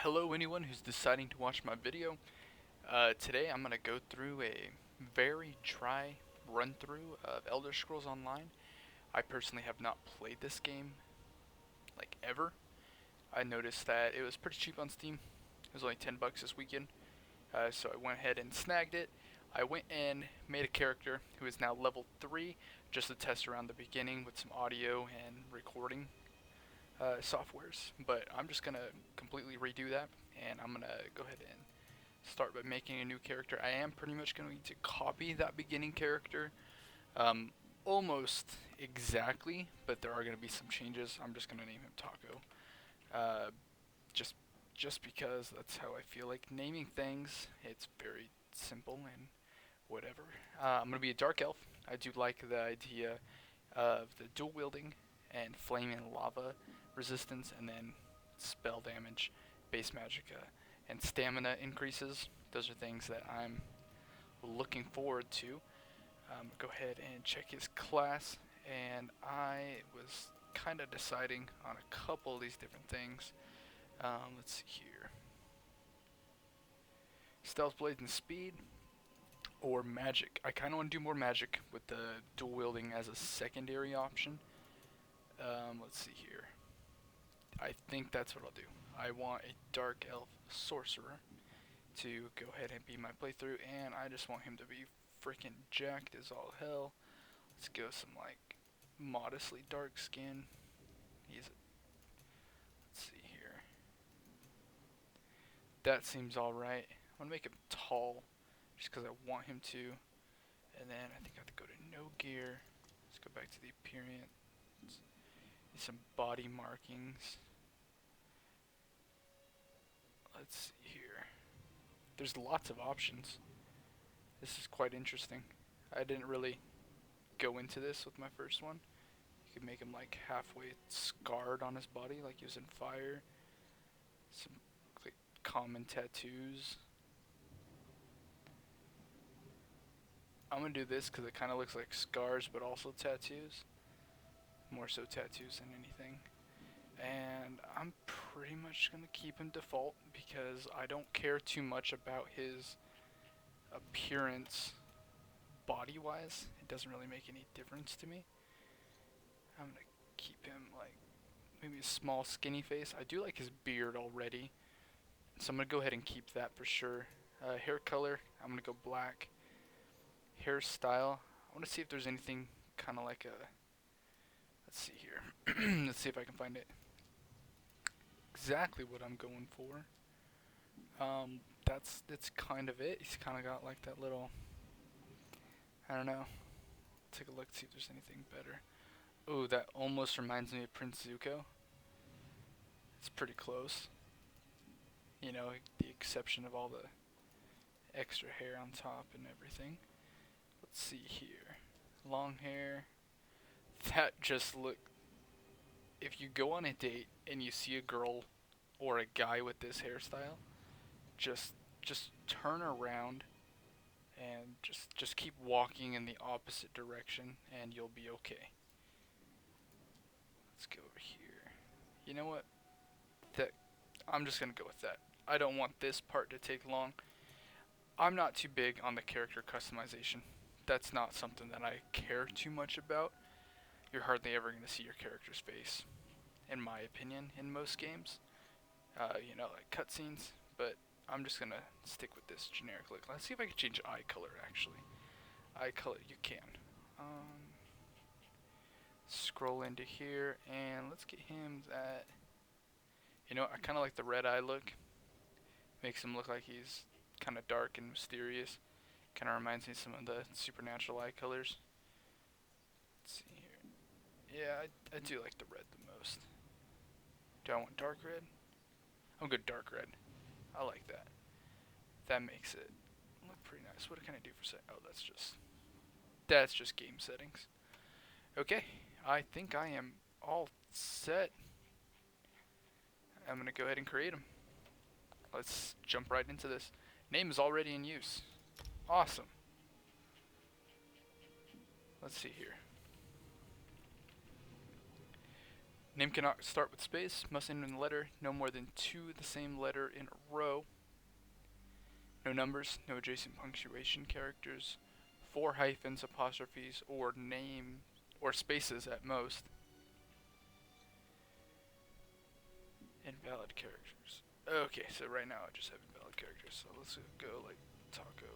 Hello anyone who's deciding to watch my video. Today I'm going to go through a very dry run through of Elder Scrolls Online. I personally have not played this game like ever. I noticed that it was pretty cheap on Steam. It was only 10 bucks this weekend. So I went ahead and snagged it. I went and made a character who is now level 3 just to test around the beginning with some audio and recording softwares, but I'm just gonna completely redo that, and I'm gonna go ahead and start by making a new character. I am pretty much going to copy that beginning character, um, almost exactly, but there are gonna be some changes. I'm just gonna name him Taco, uh, just just because that's how I feel like naming things. It's very simple and whatever. I'm gonna be a dark elf. I do like the idea of the dual wielding and flame and lava resistance, and then spell damage, base magicka, and stamina increases. Those are things that I'm looking forward to. Go ahead and check his class, and I was kind of deciding on a couple of these different things. Let's see here. Stealth blade and speed, or magic. I kind of want to do more magic with the dual wielding as a secondary option. Let's see here. I think that's what I'll do. I want a dark elf sorcerer to go ahead and be my playthrough, and I just want him to be freaking jacked as all hell. Let's go some like modestly dark skin. Let's see here. That seems alright. I'm gonna make him tall, just because I want him to. And then I think I have to go to no gear. Let's go back to the appearance. Some body markings. Let's see here. There's lots of options. This is quite interesting. I didn't really go into this with my first one. You could make him like halfway scarred on his body, like he was in fire. Some like common tattoos. I'm gonna do this because it kind of looks like scars, but also tattoos. More so tattoos than anything. And I'm pretty much gonna keep him default because I don't care too much about his appearance body wise. It doesn't really make any difference to me. I'm gonna keep him like maybe a small skinny face. I do like his beard already, so I'm gonna go ahead and keep that for sure. Hair color, I'm gonna go black. Hairstyle, I want to see if there's anything kind of like a. Let's see here. Let's see if I can find it. Exactly what I'm going for. That's kind of it. He's kind of got like that little. I don't know. Take a look, see if there's anything better. Ooh, that almost reminds me of Prince Zuko. It's pretty close. You know, the exception of all the extra hair on top and everything. Let's see here. Long hair. That just look. If you go on a date and you see a girl or a guy with this hairstyle, just just turn around and just keep walking in the opposite direction and you'll be okay. Let's go over here. You know what? That I'm just gonna go with that. I don't want this part to take long. I'm not too big on the character customization. That's not something that I care too much about. You're hardly ever gonna see your character's face, in my opinion, in most games. Like cutscenes. But I'm just gonna stick with this generic look. Let's see if I can change eye color actually. Eye color, you can. Scroll into here and let's get him that. I kind of like the red eye look. Makes him look like he's kind of dark and mysterious. Kind of reminds me of some of the supernatural eye colors. Let's see here. Yeah, I do like the red the most. Do I want dark red? I'm good dark red. I like that. That makes it look pretty nice. What can I do for set? Oh, that's just game settings. Okay, I think I am all set. I'm gonna go ahead and create them. Let's jump right into this. Name is already in use. Awesome. Let's see here. Name cannot start with space. Must end in a letter. No more than two the same letter in a row. No numbers. No adjacent punctuation characters. 4 hyphens, apostrophes, or name or spaces at most. Invalid characters. Okay, so right now I just have invalid characters. So let's go like taco.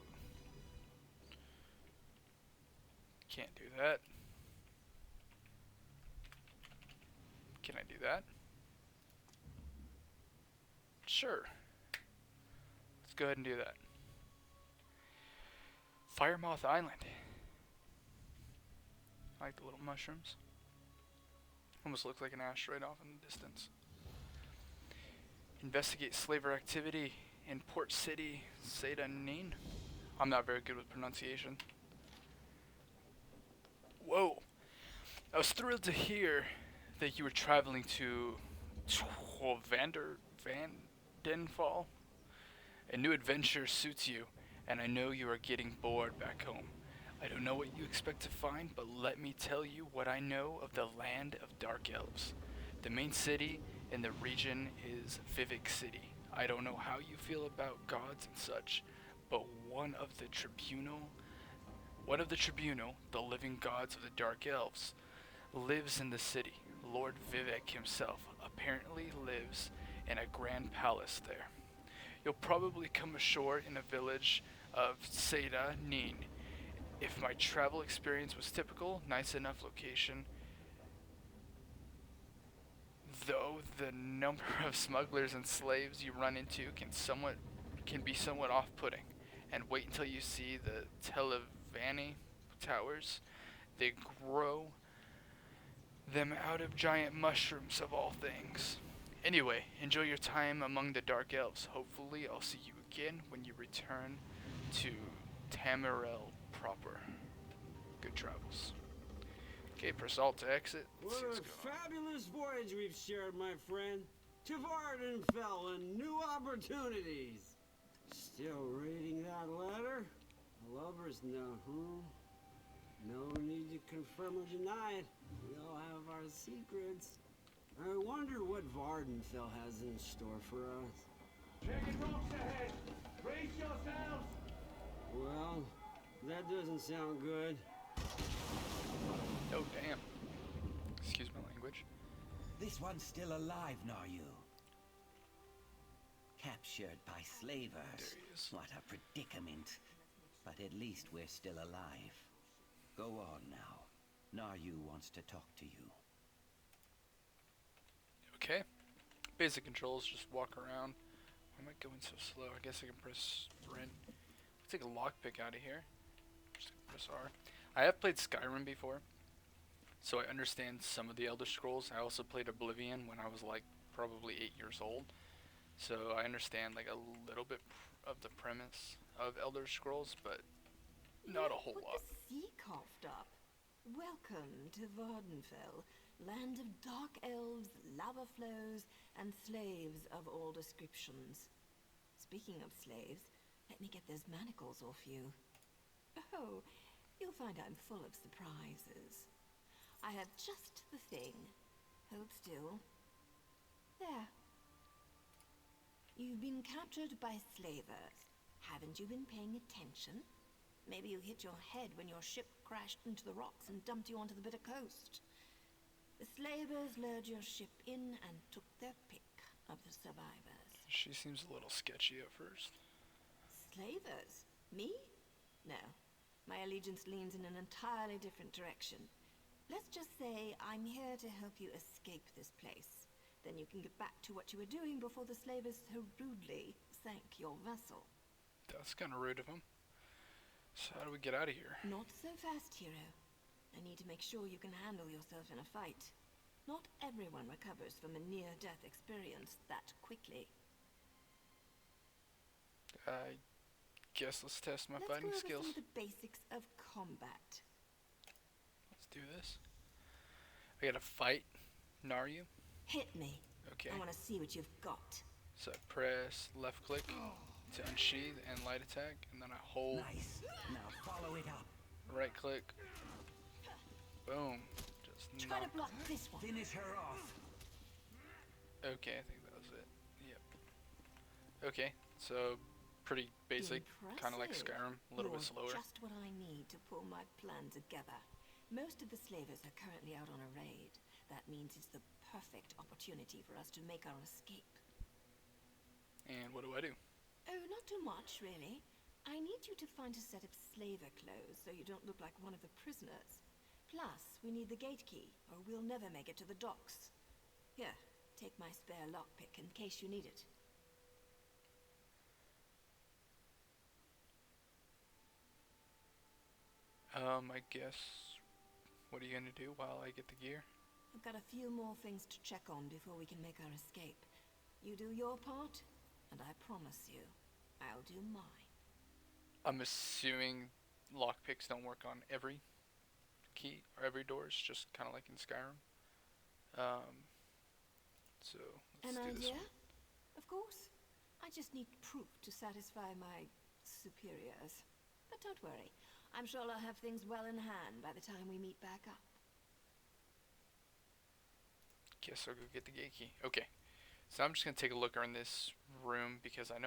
Can't do that. Can I do that? Sure. Let's go ahead and do that. Firemoth Island. I like the little mushrooms. Almost looks like an asteroid off in the distance. Investigate slaver activity in Port City, Seda Nin. I'm not very good with pronunciation. Whoa! I was thrilled to hear that you were traveling to Vandenfall. A new adventure suits you, and I know you are getting bored back home. I don't know what you expect to find, but let me tell you what I know of the land of Dark Elves. The main city in the region is Vivek City. I don't know how you feel about gods and such, but one of the Tribunal, the living gods of the Dark Elves, lives in the city. Lord Vivek himself apparently lives in a grand palace there. You'll probably come ashore in a village of Seda Nin. If my travel experience was typical, nice enough location, though the number of smugglers and slaves you run into can be somewhat off-putting. And wait until you see the Televani towers. They grow them out of giant mushrooms of all things. Anyway, enjoy your time among the Dark Elves. Hopefully I'll see you again when you return to Tamarel proper. Good travels. Okay, press Alt to exit. What a fabulous voyage we've shared, my friend. To Vardenfell and new opportunities. Still reading that letter? A lover's note, huh? No need to confirm or deny it. We all have our secrets. I wonder what Vardenfell has in store for us. Checking rocks ahead. Brace yourselves. Well, that doesn't sound good. Oh, damn. Excuse my language. This one's still alive, Naryu. Captured by slavers. There he is. What a predicament. But at least we're still alive. Go on now. Naryu wants to talk to you. Okay. Basic controls, just walk around. Why am I going so slow? I guess I can press sprint. Let's take a lockpick out of here. Just press R. I have played Skyrim before, so I understand some of the Elder Scrolls. I also played Oblivion when I was like probably 8 years old, so I understand like a little bit of the premise of Elder Scrolls, but not a whole lot. The sea coughed up. Welcome to Vardenfell, land of dark elves, lava flows, and slaves of all descriptions. Speaking of slaves, let me get those manacles off you. Oh, you'll find I'm full of surprises. I have just the thing. Hold still. There. You've been captured by slavers. Haven't you been paying attention? Maybe you hit your head when your ship crashed into the rocks and dumped you onto the bitter coast. The slavers lured your ship in and took their pick of the survivors. She seems a little sketchy at first. Slavers? Me? No. My allegiance leans in an entirely different direction. Let's just say I'm here to help you escape this place. Then you can get back to what you were doing before the slavers so rudely sank your vessel. That's kind of rude of him. So how do we get out of here? Not so fast, hero. I need to make sure you can handle yourself in a fight. Not everyone recovers from a near-death experience that quickly. I guess let's test my Let's fighting go over skills. some of the basics of combat. Let's do this. I gotta fight Naryu. Hit me. Okay. I want to see what you've got. So I press left click to unsheath and light attack, and then I hold Nice. Now follow it up. right click. Boom. Just Try knock. to block this one. Finish her off. Okay, I think that was it. Yep. Okay, so pretty basic, kind of like Impressive. Skyrim, a little You're bit slower. just what I need to pull my plan together. Most of the slavers are currently out on a raid. That means it's the perfect opportunity for us to make our escape. And what do I do? Oh, not too much, really. I need you to find a set of slaver clothes so you don't look like one of the prisoners. Plus, we need the gate key, or we'll never make it to the docks. Here, take my spare lockpick in case you need it. I guess, what are you gonna do while I get the gear? I've got a few more things to check on before we can make our escape. You do your part, and I promise you, I'll do mine. I'm assuming lockpicks don't work on every key or every door. It's just kind of like in Skyrim. So let's An do this idea? one. Of course. I just need proof to satisfy my superiors. But don't worry, I'm sure I'll have things well in hand by the time we meet back up. Guess I'll go get the gate key. Okay, so I'm just gonna take a look around this room because I'm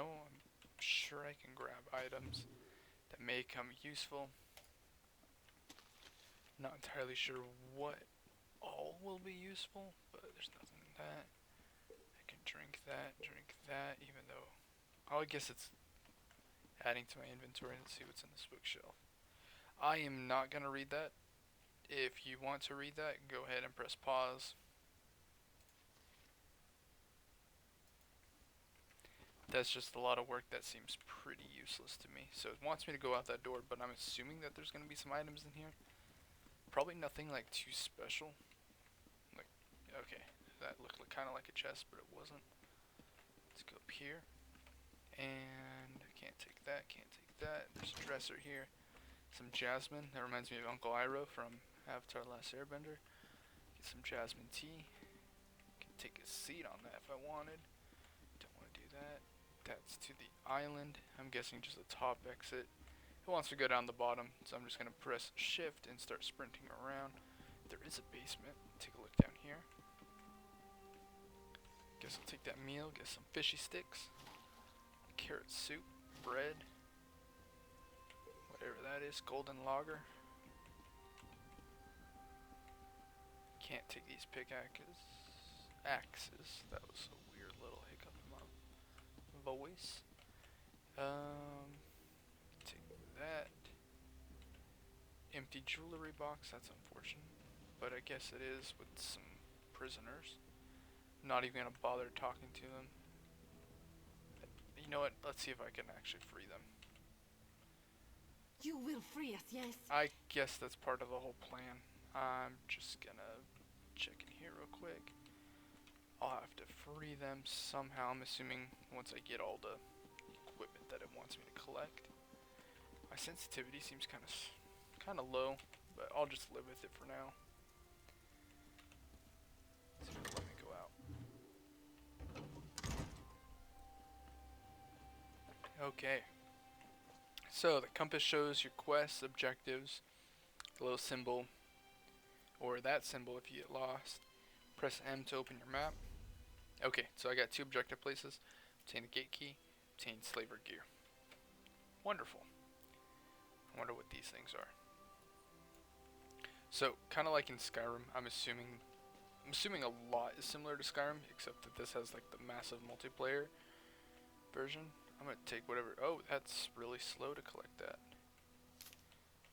sure I can grab items that may come useful. Not entirely sure what all will be useful, but there's nothing in that. I can drink that, even though, oh, I guess it's adding to my inventory. Let's see what's in this bookshelf. I am not gonna read that. If you want to read that, go ahead and press pause. That's just a lot of work that seems pretty useless to me. So it wants me to go out that door, but I'm assuming that there's going to be some items in here. Probably nothing like too special. Like, okay, that looked kind of like a chest, but it wasn't. Let's go up here. And I can't take that, can't take that. There's a dresser here. Some jasmine. That reminds me of Uncle Iroh from Avatar: The Last Airbender. Get some jasmine tea. Can take a seat on that if I wanted. Don't want to do that. That's to the island. I'm guessing just the top exit. It wants to go down the bottom, so I'm just going to press shift and start sprinting around. There is a basement. Take a look down here. Guess I'll take that meal, get some fishy sticks, carrot soup, bread, whatever that is, golden lager. Can't take these pickaxes. Axes. That was a weird little hiccup in my voice. Take that. Empty jewelry box, that's unfortunate. But I guess it is with some prisoners. Not even gonna bother talking to them. You know what? Let's see if I can actually free them. You will free us, yes? I guess that's part of the whole plan. I'm just gonna check in here real quick. I'll have to free them somehow. I'm assuming once I get all the equipment that it wants me to collect. My sensitivity seems kind of low, but I'll just live with it for now. So let me go out. Okay. So the compass shows your quests, objectives, the little symbol, or that symbol if you get lost. Press M to open your map. Okay, so I got 2 objective places. Obtain the gate key, obtain slaver gear. Wonderful. I wonder what these things are. So, kind of like in Skyrim, I'm assuming a lot is similar to Skyrim, except that this has like the massive multiplayer version. I'm gonna take whatever. Oh, that's really slow to collect that.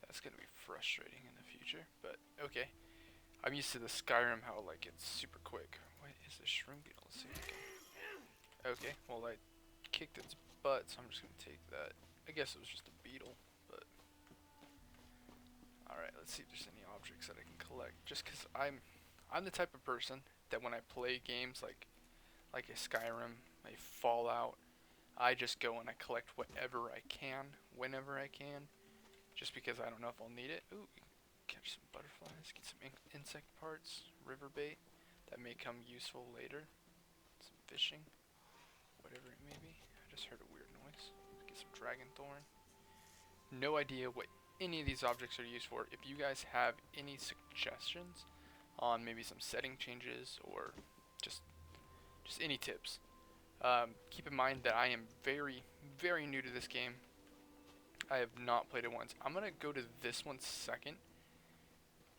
That's gonna be frustrating in the future, but okay. I'm used to the Skyrim, how like it's super quick. What is this shroom beetle? Let's see if I can. Okay, well I kicked its butt, so I'm just gonna take that. I guess it was just a beetle, but alright, let's see if there's any objects that I can collect. Just cause I'm the type of person that when I play games like a Skyrim, a Fallout, I just go and I collect whatever I can, whenever I can, just because I don't know if I'll need it. Ooh, catch some butterflies, get some insect parts, river bait that may come useful later, some fishing, whatever it may be. I just heard a weird noise. Get some dragon thorn. No idea what any of these objects are used for. If you guys have any suggestions on maybe some setting changes or just Just any tips. Keep in mind that I am very, very new to this game. I have not played it once. I'm gonna go to this one second.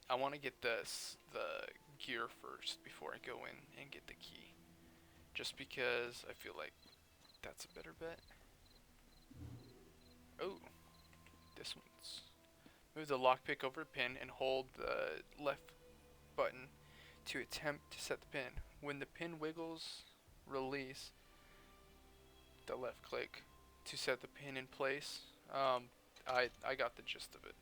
I want to get the gear first before I go in and get the key. Just because I feel like that's a better bet. Oh, this one's... Move the lockpick over a pin and hold the left button to attempt to set the pin. When the pin wiggles, release the left click to set the pin in place. I got the gist of it.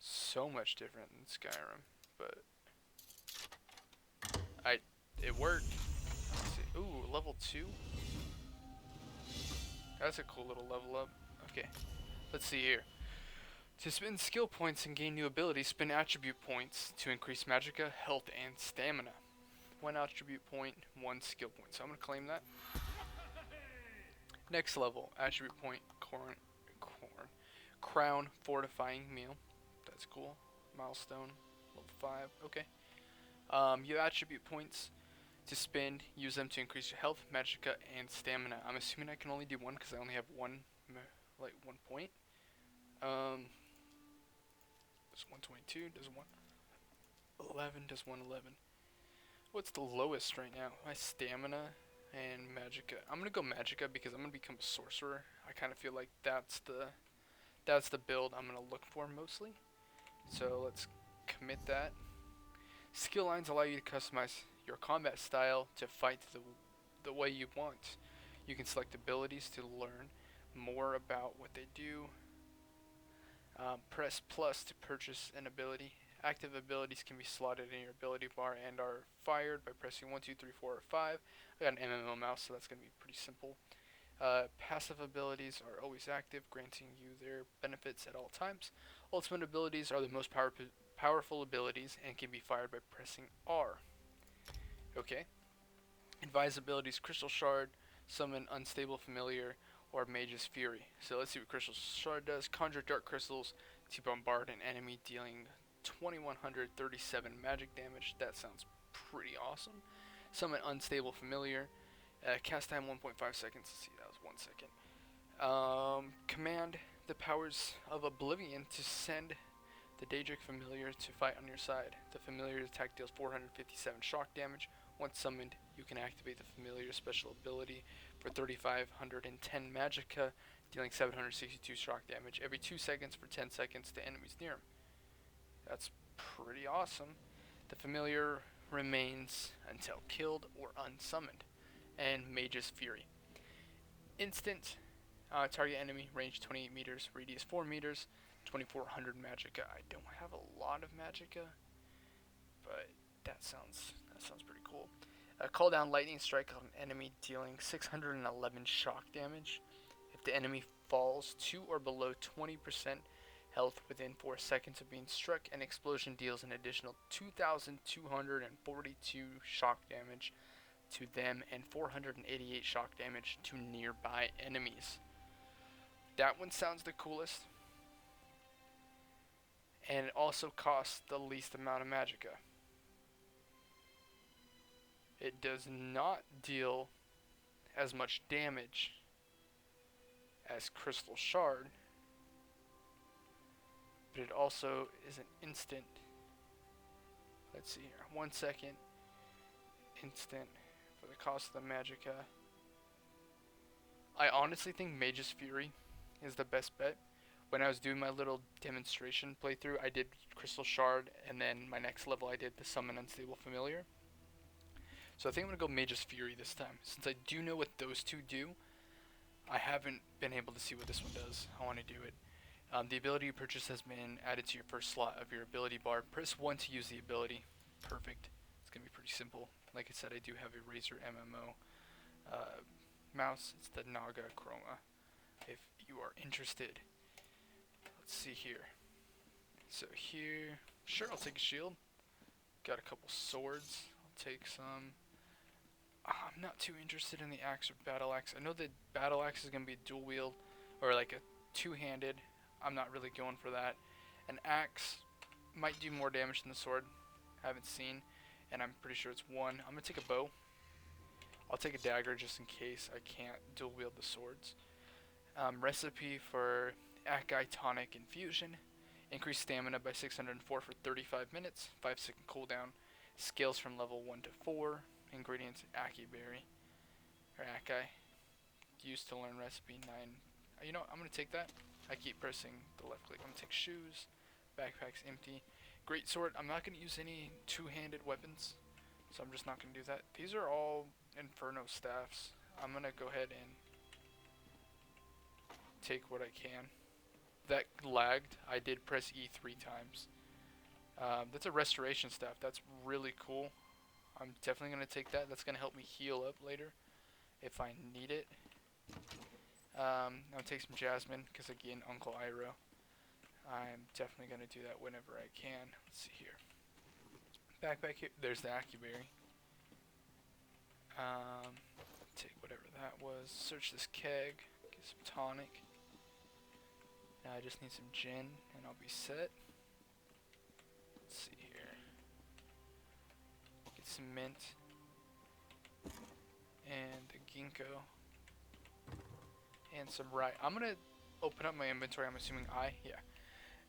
So much different than Skyrim, but it worked. Let's see. Ooh, level 2. That's a cool little level up. Okay, let's see here. To spend skill points and gain new abilities, spend attribute points to increase magicka, health, and stamina. 1 attribute point, 1 skill point. So I'm gonna claim that. Next level, attribute point, crown fortifying meal. That's cool. Milestone, level 5. Okay. You have attribute points to spend. Use them to increase your health, magicka, and stamina. I'm assuming I can only do 1 because I only have 1 point. Does 122? Does 111? Does 111? What's the lowest right now? My stamina and magicka. I'm gonna go magicka because I'm gonna become a sorcerer. I kind of feel like that's the build I'm gonna look for mostly. So let's commit that. Skill lines allow you to customize your combat style to fight the way you want. You can select abilities to learn more about what they do. Press plus to purchase an ability. Active abilities can be slotted in your ability bar and are fired by pressing 1, 2, 3, 4, or 5. I got an MMO mouse, so that's going to be pretty simple. Passive abilities are always active, granting you their benefits at all times. Ultimate abilities are the most powerful abilities and can be fired by pressing R. Okay. Advised abilities: Crystal Shard, Summon Unstable Familiar, or Mage's Fury. So let's see what Crystal Shard does. Conjure dark crystals to bombard an enemy, dealing 2137 magic damage. That sounds pretty awesome. Summon Unstable Familiar. Cast time 1.5 seconds. Let's see, that was 1 second. Command the powers of Oblivion to send the Daedric Familiar to fight on your side. The Familiar's attack deals 457 shock damage. Once summoned, you can activate the Familiar's special ability for 3,510 magicka, dealing 762 shock damage every 2 seconds for 10 seconds to enemies near him. That's pretty awesome. The Familiar remains until killed or unsummoned. And Mage's Fury. Instant. Target enemy, range 28 meters, radius 4 meters, 2400 magicka. I don't have a lot of magicka, but that sounds pretty cool. Call down lightning strike on an enemy, dealing 611 shock damage. If the enemy falls to or below 20% health within 4 seconds of being struck, an explosion deals an additional 2,242 shock damage to them and 488 shock damage to nearby enemies. That one sounds the coolest. And it also costs the least amount of magicka. It does not deal as much damage as Crystal Shard, but it also is an instant. Let's see here. 1 second. Instant for the cost of the magicka. I honestly think Mage's Fury is the best bet. When I was doing my little demonstration playthrough, I did Crystal Shard, and then my next level I did the Summon Unstable Familiar. So I think I'm going to go Mage's Fury this time. Since I do know what those two do, I haven't been able to see what this one does. I want to do it. The ability you purchase has been added to your first slot of your ability bar. Press 1 to use the ability. Perfect. It's going to be pretty simple. Like I said, I do have a Razer MMO mouse. It's the Naga Chroma, if you are interested. Let's see here. So here, sure, I'll take a shield. Got a couple swords. I'll take some. I'm not too interested in the axe or battle axe. I know that battle axe is going to be dual wield, or like a two-handed. I'm not really going for that. An axe might do more damage than the sword. Haven't seen, and I'm pretty sure it's one. I'm gonna take a bow. I'll take a dagger just in case I can't dual wield the swords. Recipe for Akai Tonic Infusion. Increase stamina by 604 for 35 minutes. 5-second cooldown. Scales from level 1 to 4. Ingredients Akai Berry. Or Akai. Used to learn recipe 9. You know what? I'm going to take that. I keep pressing the left click. I'm going to take shoes. Backpack's empty. Great sword. I'm not going to use any two-handed weapons. So I'm just not going to do that. These are all Inferno staffs. I'm going to go ahead and take what I can. That lagged. I did press E 3 times. That's a restoration staff. That's really cool. I'm definitely going to take that. That's going to help me heal up later if I need it. I'll take some jasmine because, again, Uncle Iroh. I'm definitely going to do that whenever I can. Let's see here. Backpack here. There's the Akai Berry. Take whatever that was. Search this keg. Get some tonic. Now I just need some gin and I'll be set. Let's see here. Get some mint. And the ginkgo. And some rye. I'm going to open up my inventory. I'm assuming yeah.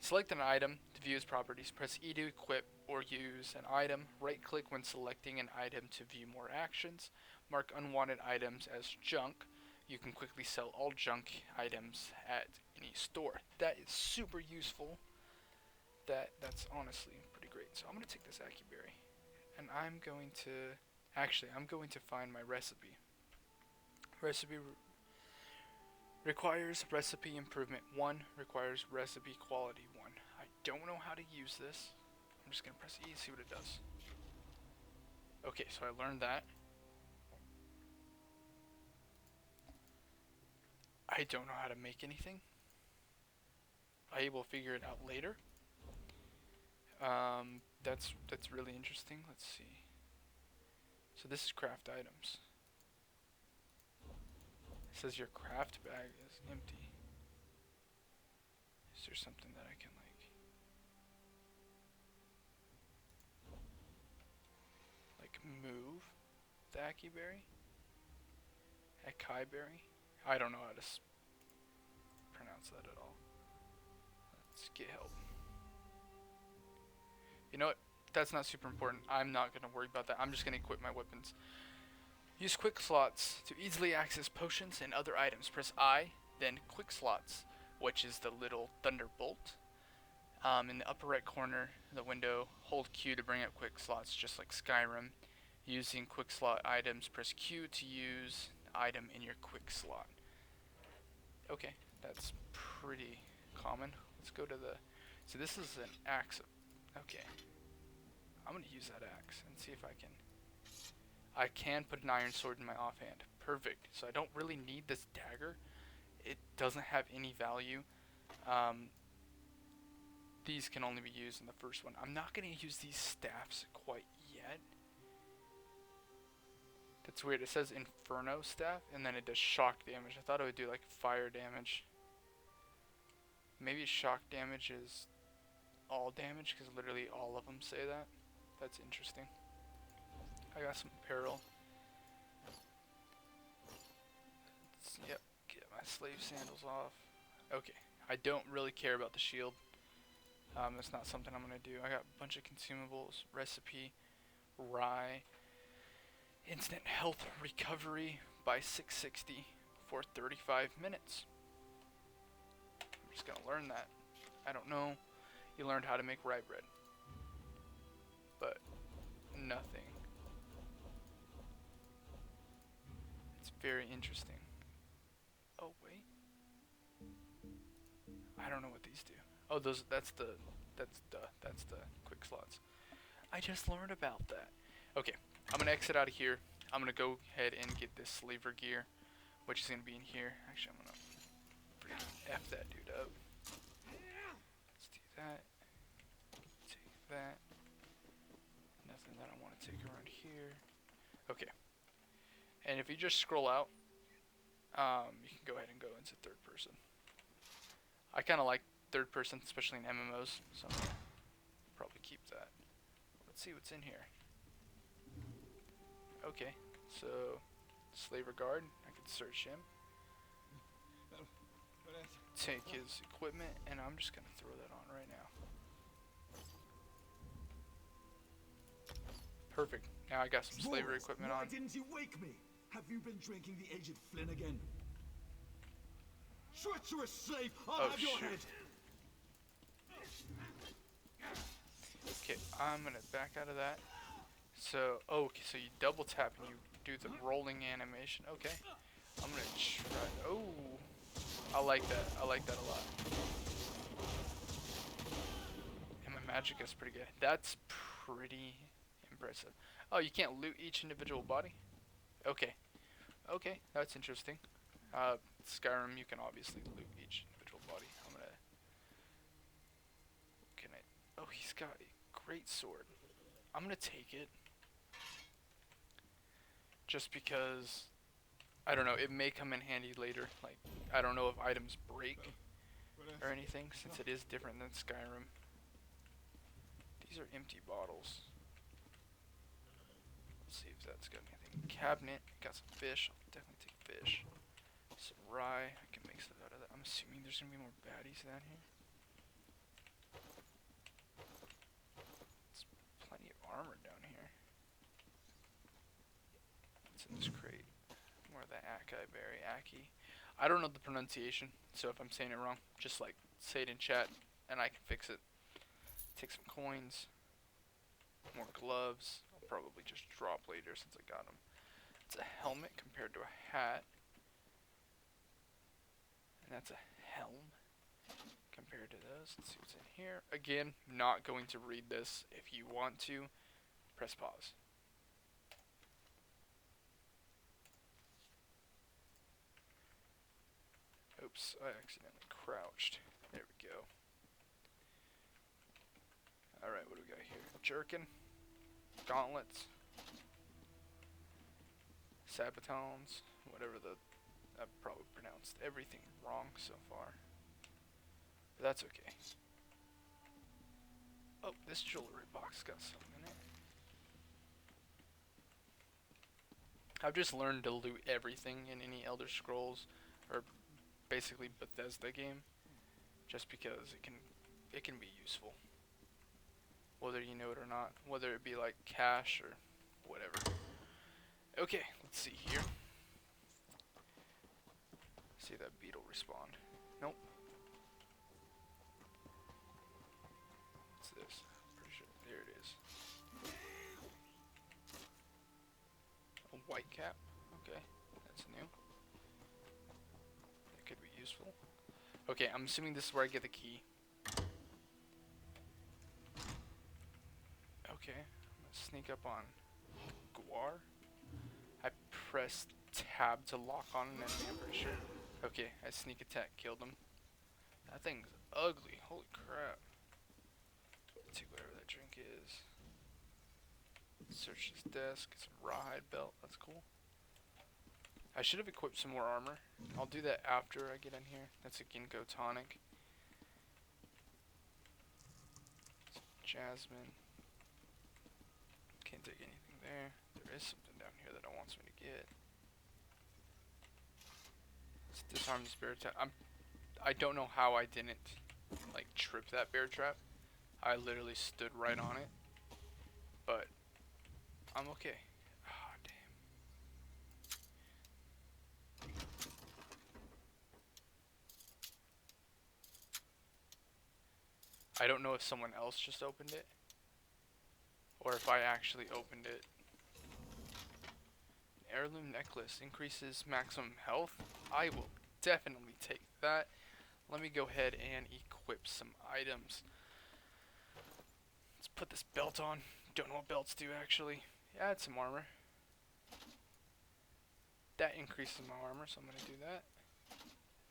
Select an item to view its properties. Press E to equip or use an item. Right click when selecting an item to view more actions. Mark unwanted items as junk. You can quickly sell all junk items at any store. That is super useful. That's honestly pretty great. So I'm going to take this Akai Berry. And I'm going to find my recipe. Recipe requires recipe improvement 1, requires recipe quality 1. I don't know how to use this. I'm just going to press E and see what it does. Okay, so I learned that. I don't know how to make anything. I will figure it out later. That's really interesting. Let's see. So this is craft items. It says your craft bag is empty. Is there something that I can like move the Akai Berry? Akai Berry? I don't know how to pronounce that at all. Let's get help. You know what? That's not super important. I'm not going to worry about that. I'm just going to equip my weapons. Use quick slots to easily access potions and other items. Press I, then quick slots, which is the little thunderbolt. In the upper right corner of the window, hold Q to bring up quick slots, just like Skyrim. Using quick slot items, press Q to use the item in your quick slot. Okay, that's pretty common. Let's go to the... So this is an axe. Okay. I'm going to use that axe and see if I can put an iron sword in my offhand. Perfect. So I don't really need this dagger. It doesn't have any value. These can only be used in the first one. I'm not going to use these staffs quite yet. That's weird. It says Inferno staff, and then it does shock damage. I thought it would do like fire damage. Maybe shock damage is all damage, because literally all of them say that. That's interesting. I got some apparel. Yep, get my slave sandals off. Okay, I don't really care about the shield. That's not something I'm going to do. I got a bunch of consumables, recipe, rye, instant health recovery by 660 for 35 minutes. I'm just going to learn that. I don't know. You learned how to make rye bread, but nothing. It's very interesting. Oh wait, I don't know what these do. Oh, that's the quick slots. I just learned about that. Okay, I'm gonna exit out of here. I'm gonna go ahead and get this slaver gear, which is gonna be in here. Actually, I'm gonna freaking F that dude up. Let's do that. Take that. Nothing that I want to take around here. Okay. And if you just scroll out, you can go ahead and go into third person. I kind of like third person, especially in MMOs, so I'm gonna probably keep that. Let's see what's in here. Okay, so Slaver Guard, I can search him, take his equipment, and I'm just gonna throw that on right now. Perfect. Now I got some slavery equipment Why on. didn't you wake me? Have you been drinking the aged Flynn again? Treacherous slave! I'll have your shoot. head! Okay, I'm gonna back out of that. So, oh, okay, so you double tap and you do the rolling animation. Okay, I'm gonna try. Oh, I like that. I like that a lot. And my magic is pretty good. That's pretty impressive. Oh, you can't loot each individual body? Okay. Okay, that's interesting. Skyrim, you can obviously loot each individual body. I'm gonna... Can I... Oh, he's got a great sword. I'm gonna take it. Just because... I don't know, it may come in handy later. Like, I don't know if items break or anything, since it is different than Skyrim. These are empty bottles. Let's see if that's got anything. Cabinet, got some fish. I'll definitely take fish. Some rye, I can make stuff out of that. I'm assuming there's gonna be more baddies down here. There's plenty of armor down here. What's in this crate? More of the acai berry, Aki. I don't know the pronunciation, so if I'm saying it wrong, just like say it in chat and I can fix it. Take some coins. More gloves. I'll probably just drop later since I got them. It's a helmet compared to a hat. And that's a helm compared to those. Let's see what's in here. Again, not going to read this. If you want to, press pause. Oops, I accidentally crouched. There we go. Alright, what do we got here? Jerkin. Gauntlets. Sabatons. Whatever the... I've probably pronounced everything wrong so far. But that's okay. Oh, this jewelry box got something in it. I've just learned to loot everything in any Elder Scrolls or basically Bethesda game, just because it can be useful, whether you know it or not, whether it be like cash or whatever. Okay, let's see here. See that beetle respawn. Nope. What's this? Pretty sure. There it is. A white cap. Okay, that's new. That could be useful. Okay, I'm assuming this is where I get the key. Okay, I'm gonna sneak up on Guar. I pressed tab to lock on an enemy, I'm pretty sure. Okay, I sneak attack, killed him. That thing's ugly, holy crap. Let's see whatever that drink is. Search his desk, get some rawhide belt, that's cool. I should have equipped some more armor. I'll do that after I get in here. That's a ginkgo tonic. Some jasmine. Can't take anything there. There is something down here that it wants me to get. Let's disarm this bear trap. I don't know how I didn't like trip that bear trap. I literally stood right on it. But I'm okay. Ah, damn. I don't know if someone else just opened it, or if I actually opened it. Heirloom necklace increases maximum health. I will definitely take that. Let me go ahead and equip some items. Let's put this belt on. Don't know what belts do actually. Add some armor. That increases my armor, so I'm going to do that.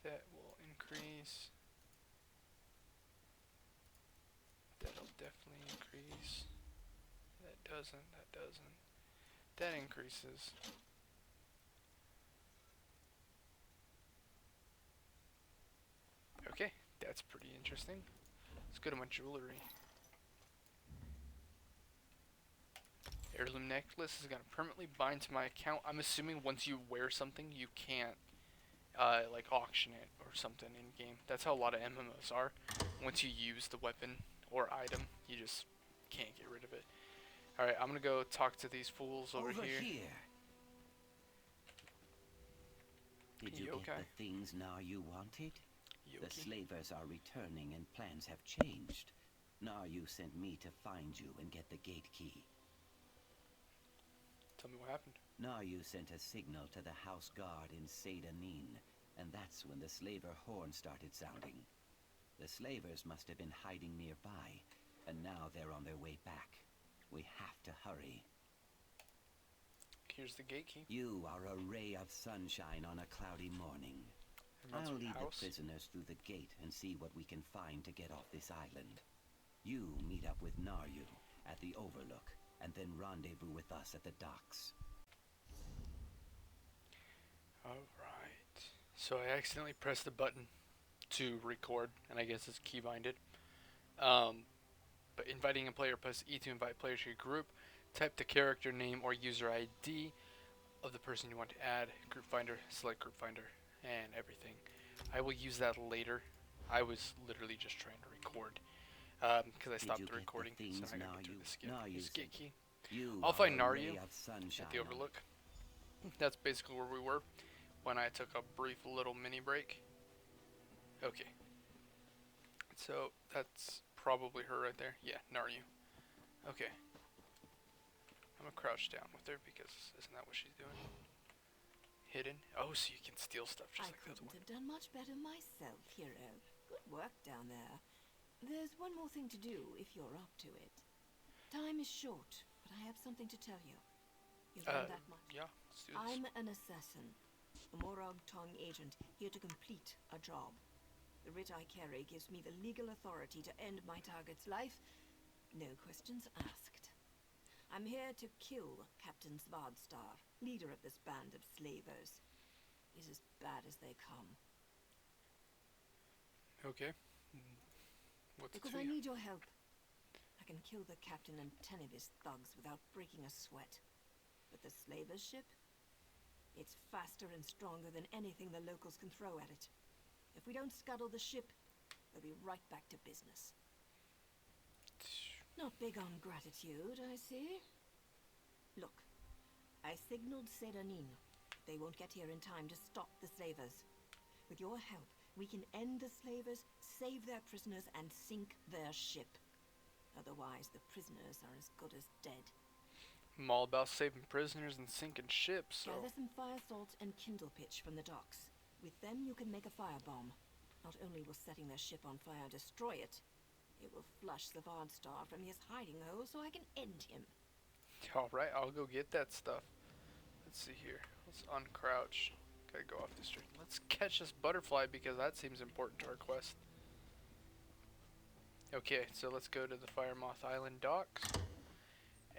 That will increase. That'll definitely increase. That doesn't. That doesn't. That increases. Okay, That's pretty interesting. Let's go to my jewelry. Heirloom necklace is gonna permanently bind to my account. I'm assuming once you wear something, you can't like auction it or something in game. That's how a lot of MMOs are. Once you use the weapon or item, you just can't get rid of it. All right, I'm gonna go talk to these fools over here. Did you okay? get the things now you wanted? You The okay? slavers are returning and plans have changed. Naryu sent me to find you and get the gate key. Tell me what happened. Naryu sent a signal to the house guard in Seyda-Nin, and that's when the slaver horn started sounding. The slavers must have been hiding nearby, and now they're on their way back. We have to hurry. Here's the gate key. You are a ray of sunshine on a cloudy morning. Reminds I'll me lead of the house. prisoners through the gate and see what we can find to get off this island. You meet up with Naryu at the Overlook, and then rendezvous with us at the docks. Alright. So I accidentally pressed the button to record, and I guess it's keybinded. But inviting a player, press E to invite players to your group. Type the character name or user ID of the person you want to add. Group finder, select group finder, and everything. I will use that later. I was literally just trying to record because I stopped you the get the recording, so things I gotta now get through you- this again. now you Use gate said- key. You I'll find are a Naryu ray of sunshine at the on- Overlook. That's basically where we were when I took a brief little mini break. Okay. So that's probably her right there. Yeah, Naryu. Okay. I'm gonna crouch down with her because isn't that what she's doing? Hidden. Oh, so you can steal stuff just I like the other couldn't one. have done much better myself, hero. Good work down there. There's one more thing to do if you're up to it. Time is short, but I have something to tell you. You've learned that much. Yeah, let's do this. I'm an assassin, a Morag Tong agent here to complete a job. The writ I carry gives me the legal authority to end my target's life. No questions asked. I'm here to kill Captain Svardstar, leader of this band of slavers. He's as bad as they come. Okay. What's it Because to I you? need your help. I can kill the captain and 10 of his thugs without breaking a sweat. But the slavers ship? It's faster and stronger than anything the locals can throw at it. If we don't scuttle the ship, they'll be right back to business. Not big on gratitude, I see. Look, I signaled Seyda-Nin. They won't get here in time to stop the slavers. With your help, we can end the slavers, save their prisoners, and sink their ship. Otherwise, the prisoners are as good as dead. I'm all about saving prisoners and sinking ships, so Gather some fire salt and kindle pitch from the docks. With them, you can make a firebomb. Not only will setting their ship on fire destroy it, it will flush the Svardstar from his hiding hole so I can end him. alright, I'll go get that stuff. Let's see here. Let's uncrouch. Gotta go off the street. Let's catch this butterfly because that seems important to our quest. Okay, so let's go to the Firemoth Island docks.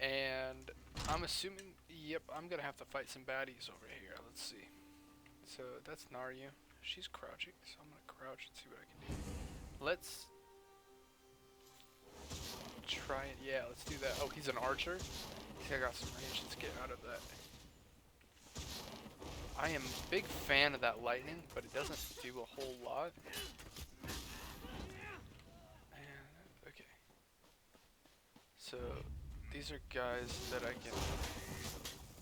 And I'm assuming, yep, I'm gonna have to fight some baddies over here. Let's see. So that's Naryu. She's crouching, so I'm gonna crouch and see what I can do. Let's try it. Yeah, let's do that. Oh, he's an archer? Okay, I got some range. Let's get out of that. I am a big fan of that lightning, but it doesn't do a whole lot. And, okay. So, these are guys that I can...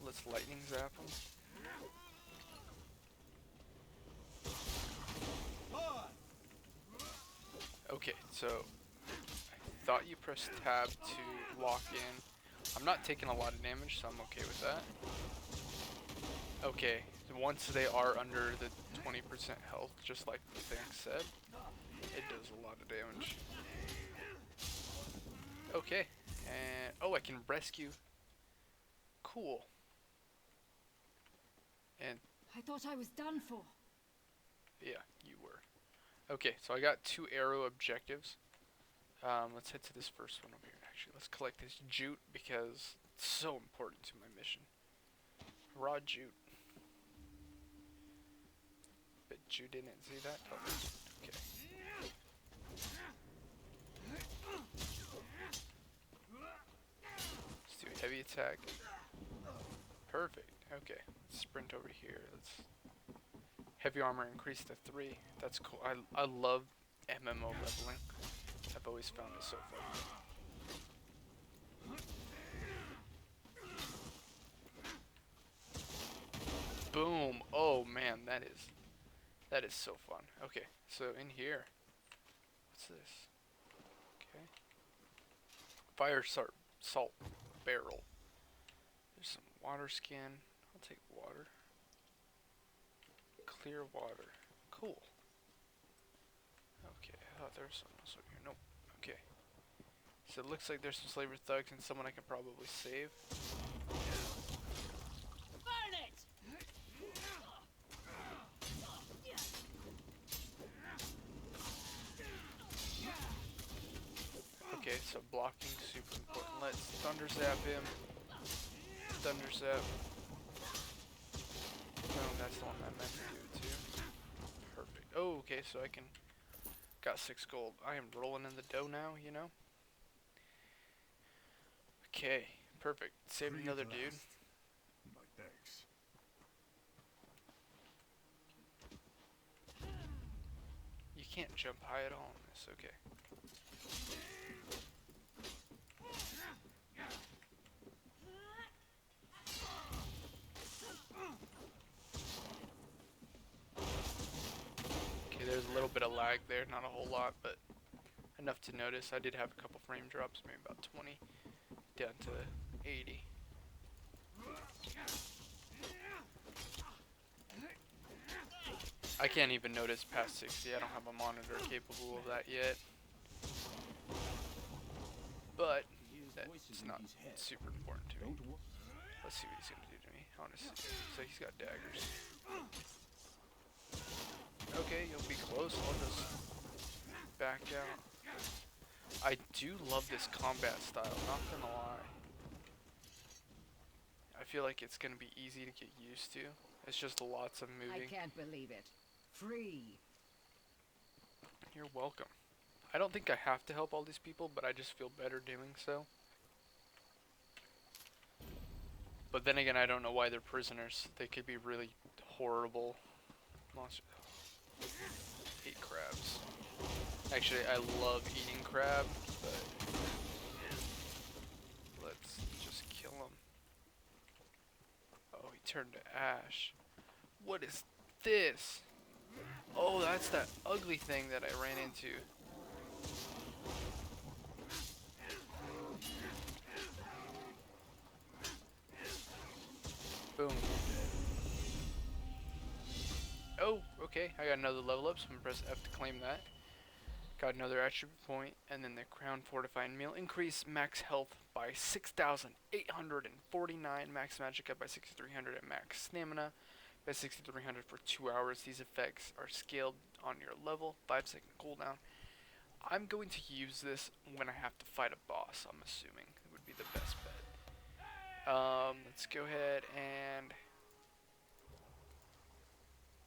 Let's lightning zap them. Okay, so I thought you pressed tab to lock in. I'm not taking a lot of damage, so I'm okay with that. Okay, once they are under the 20% health, just like the thing said, it does a lot of damage. Okay, and oh, I can rescue. Cool. And I thought I was done for. yeah, you were. Okay, so I got 2 arrow objectives. Let's head to this first one over here. Actually, let's collect this jute because it's so important to my mission. Raw jute. Bet you didn't see that. Oh, okay. attack. Perfect. Okay, let's sprint over here. Let's heavy armor increased to 3. That's cool. I love MMO leveling. I've always found it so fun. Boom. Oh man, that is so fun. Okay, so in here, what's this? Okay. Fire salt barrel. There's some water skin. I'll take water. Clear water. Cool. Okay, I thought there was something else over here. Nope. Okay. So it looks like there's some slaver thugs and someone I can probably save. Burn it! Okay, so blocking super important. Let's thunder zap him. Thunder zap. No, that's the one I meant to do too. Perfect. Oh, okay, so I can. Got 6 gold. I am rolling in the dough now, you know? Okay, perfect. Saved another dude. My thanks. You can't jump high at all in this, okay. Okay, there's a little bit of lag there, not a whole lot, but enough to notice. I did have a couple frame drops, maybe about 20, down to 80. I can't even notice past 60. I don't have a monitor capable of that yet. But that's not super important to me. Let's see what he's gonna do to me. I wanna see. So he's got daggers. Okay, you'll be close. I'll just back out. I do love this combat style, not gonna lie. I feel like it's gonna be easy to get used to. It's just lots of I moving. can't believe it. Free. You're welcome. I don't think I have to help all these people, but I just feel better doing so. But then again, I don't know why they're prisoners. They could be really horrible monsters. Hate crabs. Actually, I love eating crab, but let's just kill him. Oh, he turned to ash. What is this? Oh, that's that ugly thing that I ran into. Boom. Oh, okay. I got another level up, so I'm gonna press F to claim that. Got another attribute point, and then the Crown Fortifying Meal. Increase max health by 6,849, max magic up by 6,300, and max stamina by 6,300 for 2 hours. These effects are scaled on your level, 5-second cooldown. I'm going to use this when I have to fight a boss, I'm assuming. It would be the best bet. Let's go ahead and...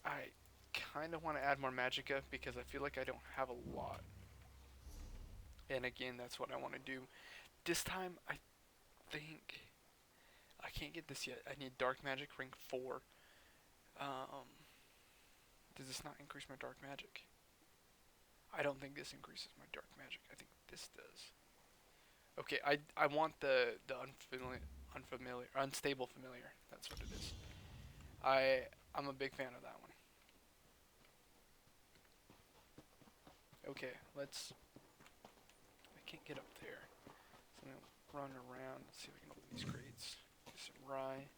I kind of want to add more magicka because I feel like I don't have a lot. And again, that's what I want to do. This time, I think... I can't get this yet. I need Dark Magic Ring 4. Does this not increase my Dark Magic? I don't think this increases my Dark Magic. I think this does. Okay, I want the unstable familiar. That's what it is. I'm a big fan of that one. Okay, let's... I can't get up there. So I'm gonna run around and see if I can open these crates. Get some rye. A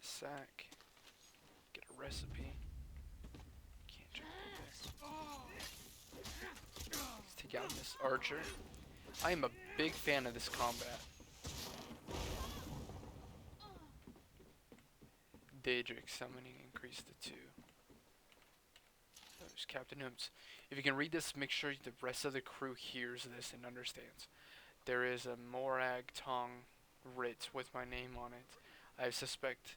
sack. Get a recipe. Can't jump up there. Let's take out this archer. I am a big fan of this combat. Daedric summoning increased to 2. There's Captain Ooms. If you can read this, make sure the rest of the crew hears this and understands. There is a Morag Tong writ with my name on it. I suspect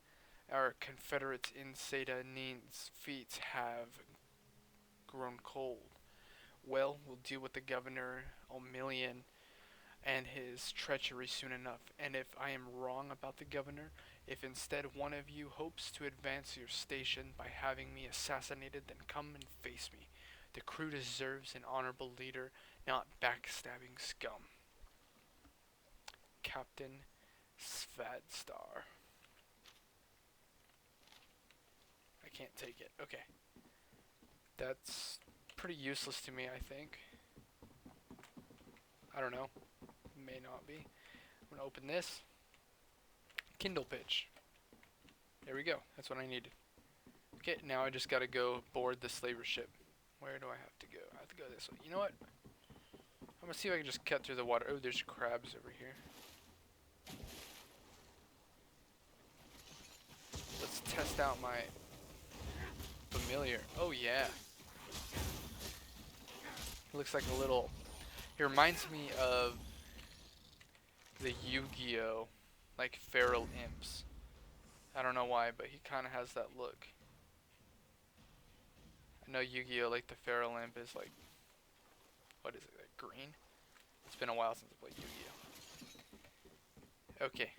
our Confederates in Seda Nin's feet have grown cold. Well, we'll deal with the Governor O'Million, and and his treachery soon enough. And if I am wrong about the governor, if instead one of you hopes to advance your station by having me assassinated, then come and face me. The crew deserves an honorable leader, not backstabbing scum. Captain Svadstar. I can't take it. Okay. That's pretty useless to me, I think. I don't know. May not be. I'm gonna open this. Kindle pitch. There we go. That's what I needed. Okay, now I just gotta go board the slaver ship. Where do I have to go? I have to go this way. You know what? I'm gonna see if I can just cut through the water. Oh, there's crabs over here. Let's test out my familiar. Oh yeah. He looks like a little... He reminds me of the Yu-Gi-Oh! Like feral imps. I don't know why, but he kind of has that look. I know Yu-Gi-Oh! Like the feral imp is like... What is it? Like green? It's been a while since I played Yu-Gi-Oh! Okay.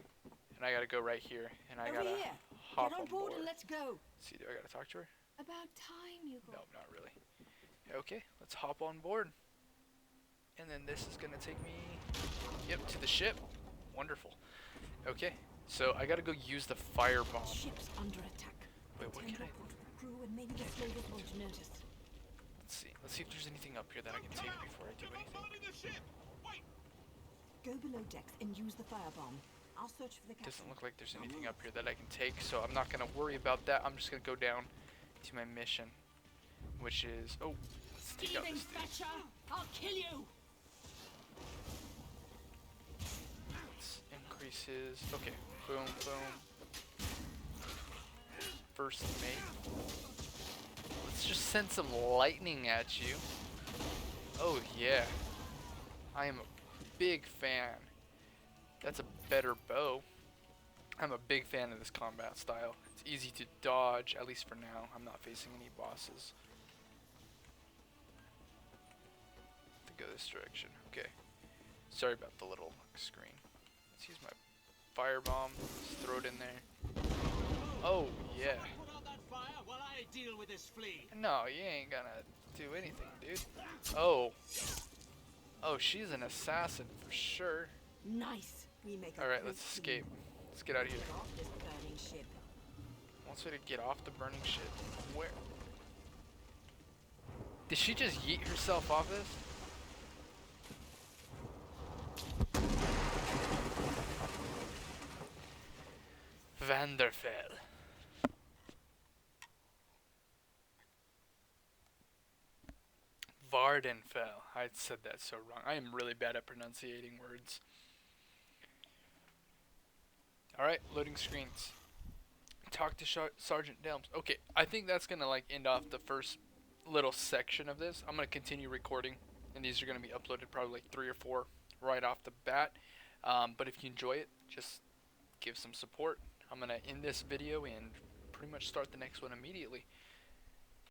And I gotta go right here. And I Over gotta here. hop Get on board and board. let's go. See, do I gotta talk to her? About time you No, got. not really. Okay, let's hop on board. And then this is gonna take me, yep, to the ship. Wonderful. Okay, so I gotta go use the firebomb. Ship's under attack. Wait, what Pretend can I? you're part of the crew and maybe the slavers won't notice. Let's see. Let's see if there's anything up here that I can take before I do anything. Go below decks and use the firebomb. I'll search for the captain. Doesn't look like there's anything up here that I can take, so I'm not gonna worry about that. I'm just gonna go down to my mission, which is let's take out this dude. Thatcher! I'll kill you! Let's increase his. Okay, boom, boom. First mate. Let's just send some lightning at you. Oh yeah, I am a big fan. That's a better bow. I'm a big fan of this combat style. It's easy to dodge, at least for now. I'm not facing any bosses. To go this direction. Okay. Sorry about the little screen. Let's use my firebomb. Just throw it in there. Oh yeah. Put out that fire while I deal with this flea. No, you ain't gonna do anything, dude. Oh. Oh, she's an assassin for sure. Nice. We make a Alright, great let's team. escape. Let's get out of here. Get off this burning ship. Wants me to get off the burning ship. Where? Did she just yeet herself off this? Vanderfell. Vardenfell. I said that so wrong. I am really bad at pronunciating words. Alright, loading screens. Talk to Sergeant Delms. Okay, I think that's gonna like end off the first little section of this. I'm gonna continue recording, and these are gonna be uploaded probably like 3 or 4 right off the bat. But if you enjoy it, just give some support. I'm gonna end this video and pretty much start the next one immediately.